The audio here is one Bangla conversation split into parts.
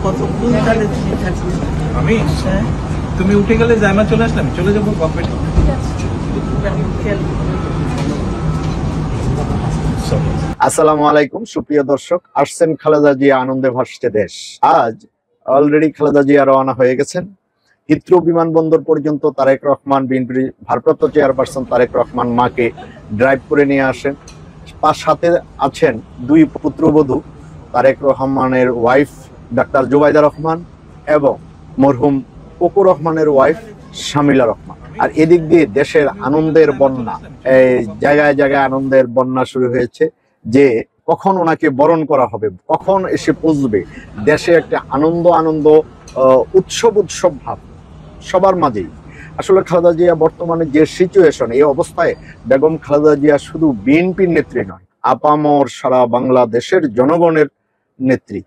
কত কোন কালে তুমি থাকবে? আমি তুমি উঠে গেলে জায়মা চলে আসলাম, চলে যাবো গভর্নমেন্ট। আসসালামু আলাইকুম সুপ্রিয় দর্শক, আসছেন খালেদা জিয়া আনন্দে ভাসছে দেশ। আজ অলরেডি খালেদা জিয়া রওনা হয়ে গেছেন হিথ্রো বিমানবন্দর পর্যন্ত। তারেক রহমান, বিএনপির ভারপ্রাপ্ত চেয়ারপারসন তারেক রহমান মাকে ড্রাইভ করে নিয়ে আসেন। তার সাথে আছেন দুই পুত্রবধূ, তারেক রহমানের ওয়াইফ ডাক্তার জুবাইদা রহমান এবং মরহুম কোকো রহমানের ওয়াইফ শামিলা রহমান। আর এদিক দিয়ে দেশের আনন্দের বন্যা, এই জায়গায় জায়গায় আনন্দের বন্যা শুরু হয়েছে যে কখন ওনাকে বরণ করা হবে, কখন এসে পৌঁছবে। দেশে একটা আনন্দ উৎসব ভাব সবার মাঝেই। আসলে খালেদা জিয়া বর্তমানে যে সিচুয়েশন, এই অবস্থায় বেগম খালেদা জিয়া শুধু বিএনপির নেত্রী নয়, আপামর সারা বাংলাদেশের জনগণের নেত্রী।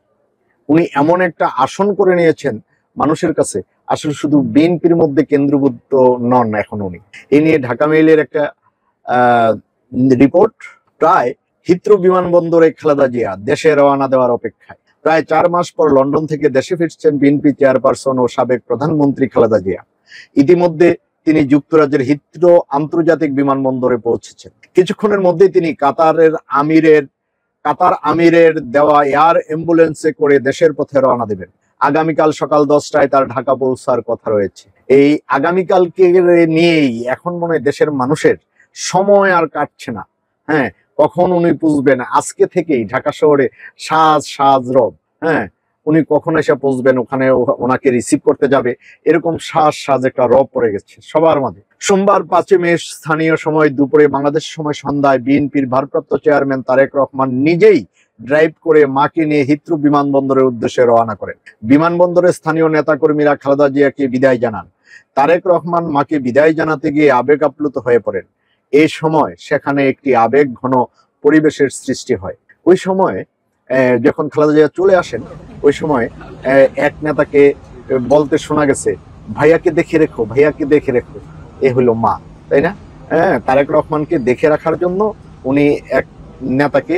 উনি এমন একটা আসন করে নিয়েছেন মানুষের কাছে, আসলে শুধু বিএনপির মধ্যে কেন্দ্রীভূত নন এখন উনি। এ নিয়ে ঢাকা মেইলের একটা রিপোর্ট, প্রায় হিথ্রো বিমানবন্দরে খালেদা জিয়া দেশে রওনা দেওয়ার অপেক্ষায়। প্রায় 4 মাস পর লন্ডন থেকে দেশে ফিরছেন বিএনপি চেয়ারপারসন ও সাবেক প্রধানমন্ত্রী খালেদা জিয়া। ইতিমধ্যে তিনি যুক্তরাজ্যের হিথ্রো আন্তর্জাতিক বিমানবন্দরে পৌঁছেছেন। কিছুক্ষণের মধ্যেই তিনি কাতার আমিরের দেওয়া এয়ার অ্যাম্বুলেন্সে করে দেশের পথে রওনা দেবেন। আগামীকাল সকাল 10টায় তার ঢাকা পৌঁছার কথা রয়েছে। এই আগামীকালকে নিয়েই এখন মনে হয় দেশের মানুষের সময় আর কাটছে না। হ্যাঁ, কখন উনি পৌঁছবেন, আজকে থেকেই ঢাকা শহরে সাজ রব। হ্যাঁ, উনি কখন এসে পৌঁছবেন, ওখানে ওনাকে রিসিভ করতে যাবে, এরকম সাজ একটা রব পড়ে গেছে সবার মাঝে। সোমবার 5 মে স্থানীয় সময় দুপুরে, বাংলাদেশ সময় সন্ধ্যায় বিএনপির ভারপ্রাপ্ত চেয়ারম্যান তারেক রহমান নিজেই ড্রাইভ করে মাকে নিয়ে হিথ্রো বিমানবন্দরের উদ্দেশ্যে রওনা করেন। বিমানবন্দরে স্থানীয় নেতাকর্মীরা খালেদা জিয়াকে বিদায় জানান। তারেক রহমান মাকে বিদায় জানাতে গিয়ে আবেগ আপ্লুত হয়ে পড়েন। এই সময় সেখানে একটি আবেগ ঘন পরিবেশের সৃষ্টি হয়। ওই সময় যখন খালেদা জিয়া চলে আসেন, ওই সময় এক নেতাকে বলতে শোনা গেছে, ভাইয়াকে দেখে রেখো, ভাইয়াকে দেখে রেখো। এ হলো মা, তাই না? হ্যাঁ, তারেক রহমানকে দেখে রাখার জন্য উনি এক নেতাকে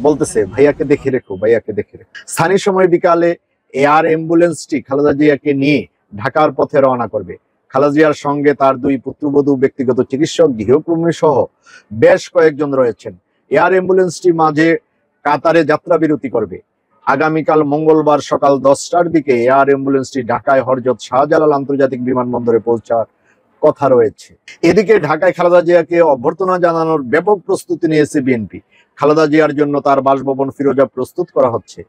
বলতেছে, ভাইয়াকে দেখে রেখো, ভাইয়াকে দেখে রেখো। স্থানীয় সময় বিকালে এয়ার অ্যাম্বুলেন্সটি খালেদা জিয়াকে নিয়ে ঢাকার পথে রওনা করবে। খালেদা জিয়ার সঙ্গে তার দুই পুত্রবধূ, ব্যক্তিগত চিকিৎসক, গৃহকর্মী সহ বেশ কয়েকজন রয়েছেন। এয়ার অ্যাম্বুলেন্সটি মাঝে কাতারে যাত্রা বিরতি করবে। আগামীকাল মঙ্গলবার সকাল 10টার দিকে এয়ার অ্যাম্বুলেন্সটি ঢাকায় হযরত শাহজালাল আন্তর্জাতিক বিমানবন্দরে পৌঁছার কথা রয়েছে। এদিকে ঢাকায় খালেদা জিয়াকে অভ্যর্থনা জানানোর ব্যাপক প্রস্তুতি নিয়েছে বিএনপি। খালেদা জিয়ার জন্য তার বাসভবন ফিরোজা প্রস্তুত করা হচ্ছে,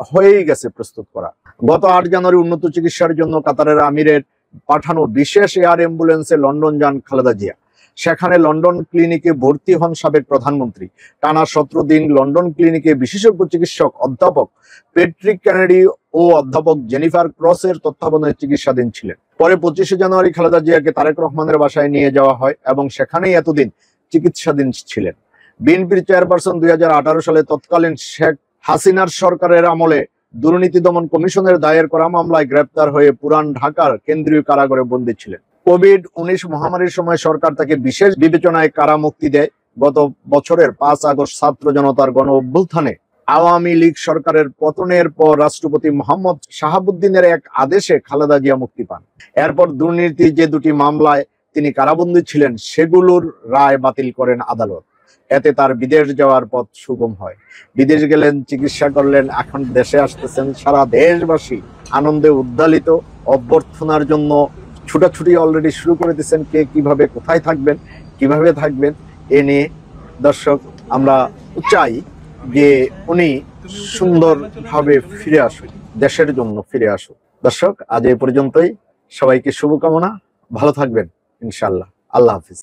হয়েই গেছে প্রস্তুত করা। গত 8 জানুয়ারি উন্নত চিকিৎসার জন্য কাতারের আমিরের পাঠানো বিশেষ এয়ার অ্যাম্বুলেন্সে লন্ডন যান খালেদা জিয়া। সেখানে লন্ডন ক্লিনিকে ভর্তি হন সাবেক প্রধানমন্ত্রী। টানা 17 দিন লন্ডন ক্লিনিকে বিশেষজ্ঞ চিকিৎসক অধ্যাপক পেট্রিক কেনেডি ও অধ্যাপক জেনিফার ক্রসের তত্ত্বাবধানে চিকিৎসাধীন ছিলেন। পরে 25 জানুয়ারি খালেদা জিয়াকে তারেক রহমানের বাসায় নিয়ে যাওয়া হয় এবং সেখানেই এতদিন চিকিৎসাধীন ছিলেন। বিএনপির চেয়ারপারসন 2018 সালে তৎকালীন শেখ হাসিনার সরকারের আমলে দুর্নীতি দমন কমিশনের দায়ের করা মামলায় গ্রেপ্তার হয়ে পুরান ঢাকার কেন্দ্রীয় কারাগারে বন্দী ছিলেন। কোভিড-19 মহামারীর সময় সরকার তাকে বিশেষ বিবেচনায় কারামুক্তি দেয়। গত বছরের 5 আগস্ট ছাত্র জনতার গণ অভ্যুত্থানে আওয়ামী লীগ সরকারের পতনের পর রাষ্ট্রপতি মোহাম্মদ শাহাবুদ্দিনের এক আদেশে খালেদা জিয়া মুক্তি পান। এরপর দুর্নীতির যে 2টি মামলায় তিনি কারাবন্দী ছিলেন, সেগুলোর রায় বাতিল করেন আদালত। এতে তার বিদেশ যাওয়ার পথ সুগম হয়। বিদেশ গেলেন, চিকিৎসা করলেন, এখন দেশে আসতেছেন। সারা দেশবাসী আনন্দে উদ্দালিত। অভ্যর্থনার জন্য ছুটাছুটি অলরেডি শুরু করে দিচ্ছেন। কে কিভাবে কোথায় থাকবেন, কিভাবে থাকবেন, এ নিয়ে দর্শক আমরা চাই যে উনি সুন্দরভাবে ফিরে আসুন, দেশের জন্য ফিরে আসুন। দর্শক, আজ এই পর্যন্তই। সবাইকে শুভকামনা, ভালো থাকবেন ইনশাআল্লাহ। আল্লাহ হাফিজ।